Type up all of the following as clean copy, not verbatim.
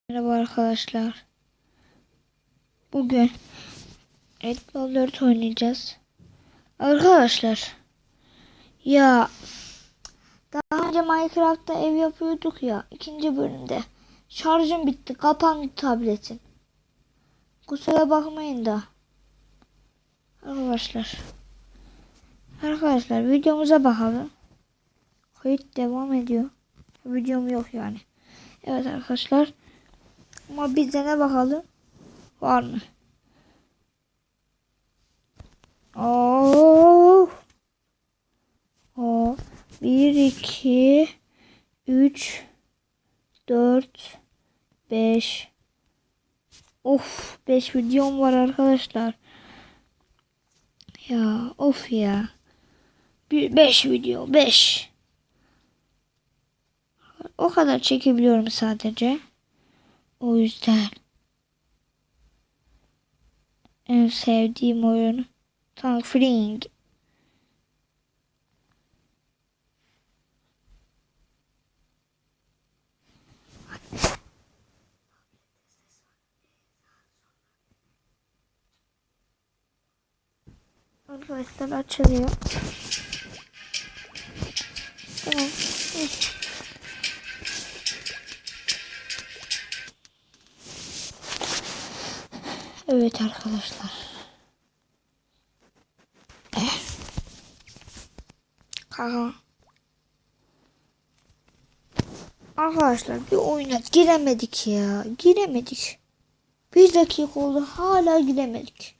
Merhaba arkadaşlar. Bugün Red Bull 4 oynayacağız. Arkadaşlar ya daha önce Minecraft'ta ev yapıyorduk ya, ikinci bölümde şarjım bitti, kapandı tabletim. Kusura bakmayın da. Arkadaşlar videomuza bakalım. Kayıt devam ediyor. Videom yok yani. Evet arkadaşlar. Ama bizde ne bakalım? Var mı? Oh. O 1 2 3 4 5. Of, 5 videom var arkadaşlar. Ya of ya. 5 video, 5. O kadar çekebiliyorum sadece. O yüzden en sevdiğim oyun Tank Fring. Arkadaşlar açılıyor. Tamam. Evet arkadaşlar. Kaka. Arkadaşlar bir oyuna giremedik ya. Giremedik. 1 dakika oldu, hala giremedik.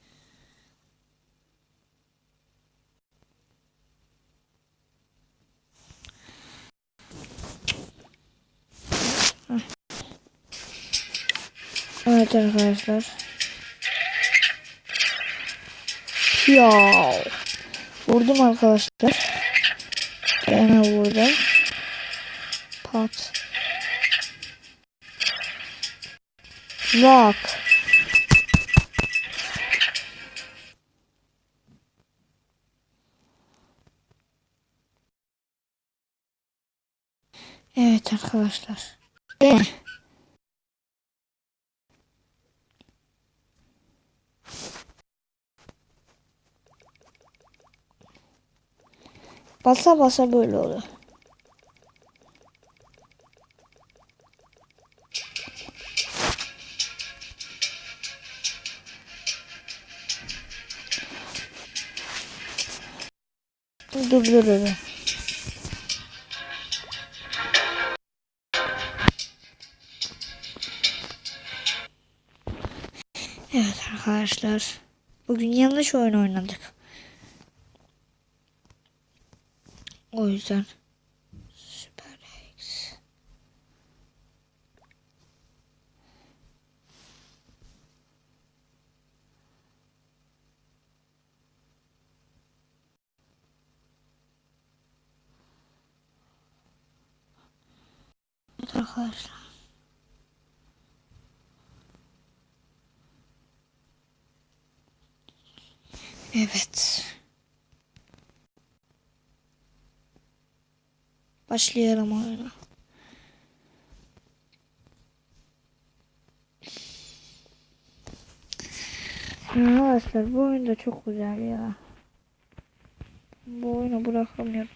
Evet arkadaşlar. Ya vurdum arkadaşlar. Ona vurdum. Pat. Bak. Evet arkadaşlar. Basa basa böyle oluyor. Durduruyorum. Evet arkadaşlar. Bugün yanlış oyun oynadık. O yüzden Süper X. Evet arkadaşlar. Evet. Başlayalım oyuna. Arkadaşlar bu oyun da çok güzel ya. Bu oyunu bırakamıyorum.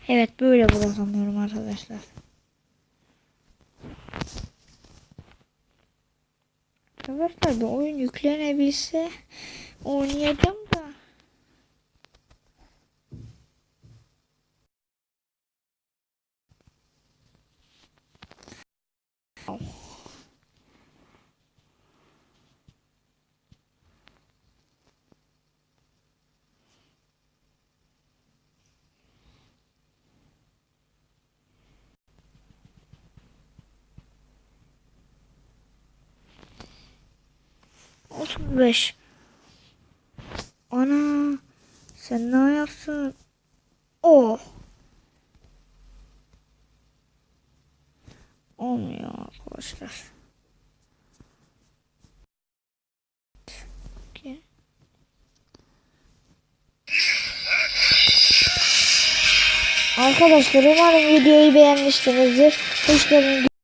Evet, böyle bırakamıyorum arkadaşlar. Arkadaşlar bir oyun yüklenebilse oynayacağım da. Olsun 5. Ana, sen ne yapsın? Oh. Olmuyor arkadaşlar. Okay. Arkadaşlar umarım videoyu beğenmişsinizdir. Hoş geldiniz.